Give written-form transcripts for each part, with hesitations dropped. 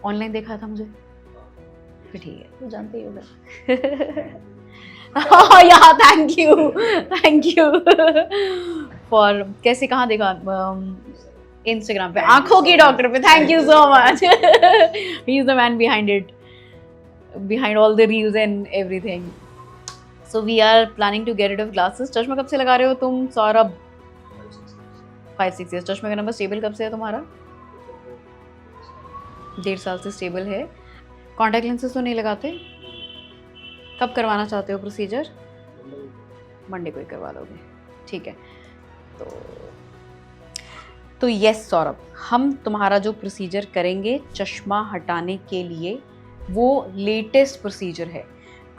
Online देखा था मुझे, फिर ठीक है, तो जानते ही होगा। या थैंक यू फॉर, कैसे कहाँ देखा, इंस्टाग्राम पे आंखों की डॉक्टर पे, thank you so much, he is the man behind it, behind all the reels and everything. So we are planning to get rid of glasses. चश्मा कब से लगा रहे हो तुम सौरभ? 5-6 ईयर्स। चश्मे का नंबर स्टेबल कब से है तुम्हारा? 1.5 साल से स्टेबल है। कॉन्टैक्ट लेंसेज तो नहीं लगाते? कब करवाना चाहते हो प्रोसीजर? मंडे को ही करवा लोगे, ठीक है। तो यस सौरभ, हम तुम्हारा जो प्रोसीजर करेंगे चश्मा हटाने के लिए, वो लेटेस्ट प्रोसीजर है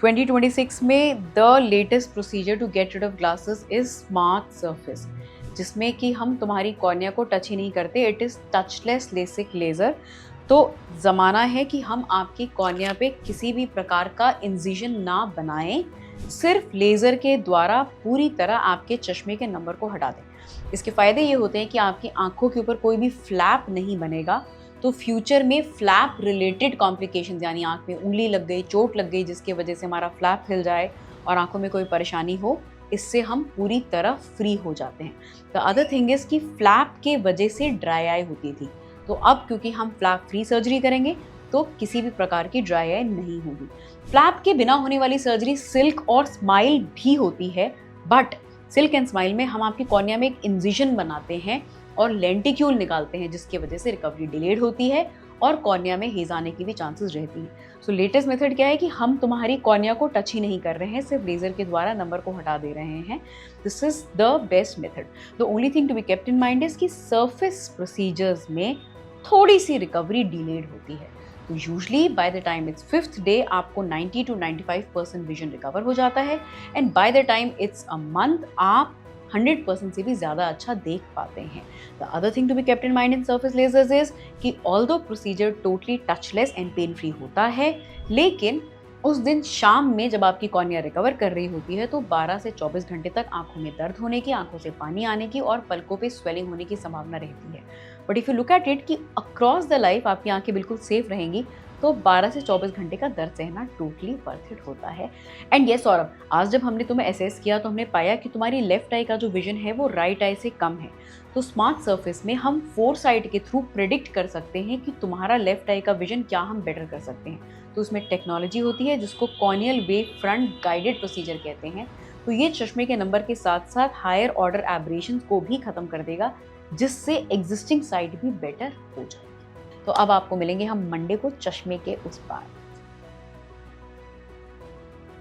2026 में। The latest procedure to get rid of glasses is smart surface, जिसमें कि हम तुम्हारी कॉर्निया को टच ही नहीं करते। It is touchless LASIK laser. तो ज़माना है कि हम आपकी कॉर्निया पे किसी भी प्रकार का इंसिजन ना बनाएं, सिर्फ लेज़र के द्वारा पूरी तरह आपके चश्मे के नंबर को हटा दें। इसके फ़ायदे ये होते हैं कि आपकी आंखों के ऊपर कोई भी फ्लैप नहीं बनेगा, तो फ्यूचर में फ्लैप रिलेटेड कॉम्प्लिकेशंस, यानी आंख में उंगली लग गई, चोट लग गई जिसकी वजह से हमारा फ्लैप हिल जाए और आंखों में कोई परेशानी हो, इससे हम पूरी तरह फ्री हो जाते हैं। द अदर थिंग इज़ कि फ्लैप के वजह से ड्राई आई होती थी, तो अब क्योंकि हम फ्लैप फ्री सर्जरी करेंगे तो किसी भी प्रकार की ड्राई आई नहीं होगी। फ्लैप के बिना होने वाली सर्जरी सिल्क और स्माइल भी होती है, बट सिल्क एंड स्माइल में हम आपकी कॉर्निया में एक इंसिजन बनाते हैं और लेंटिक्यूल निकालते हैं, जिसकी वजह से रिकवरी डिलेड होती है और कॉर्निया में हेज आने की भी चांसेस रहती है। सो लेटेस्ट मेथड क्या है कि हम तुम्हारी कॉर्निया को टच ही नहीं कर रहे हैं, सिर्फ लेजर के द्वारा नंबर को हटा दे रहे हैं। This is the best method. The only thing to be kept in mind is कि सरफेस प्रोसीजर्स में थोड़ी सी रिकवरी डिलेड होती है। तो usually by the time it's 5th day आपको 90 to 95% विजन रिकवर हो जाता है, and by the time it's a month आप 100% से भी ज़्यादा अच्छा देख पाते हैं। The other thing to be kept in mind in surface ledgers is कि although procedure totally touchless and pain free होता है, लेकिन उस दिन शाम में जब आपकी कॉर्निया रिकवर कर रही होती है तो 12 से 24 घंटे तक आंखों में दर्द होने की, आंखों से पानी आने की और पलकों पे स्वेलिंग होने की संभावना रहती है। But if you look at it कि अक्रॉस द लाइफ आपकी आंखें बिल्कुल सेफ रहेंगी, तो 12 से 24 घंटे का दर्द सहना टोटली वर्थ इट होता है। एंड यस सौरभ, आज जब हमने तुम्हें असेस किया तो हमने पाया कि तुम्हारी लेफ्ट आई का जो विजन है वो राइट आई से कम है। तो स्मार्ट सरफेस में हम 4 साइड के थ्रू प्रेडिक्ट कर सकते हैं कि तुम्हारा लेफ्ट आई का विजन क्या हम बेटर कर सकते हैं। तो उसमें टेक्नोलॉजी होती है जिसको corneal wave front guided procedure कहते हैं। तो ये चश्मे के नंबर के साथ साथ हायर ऑर्डर एब्रेशंस को भी खत्म कर देगा, जिससे एग्जिस्टिंग साइड भी बेटर हो जाएगी। तो अब आपको मिलेंगे हम मंडे को चश्मे के उस पार।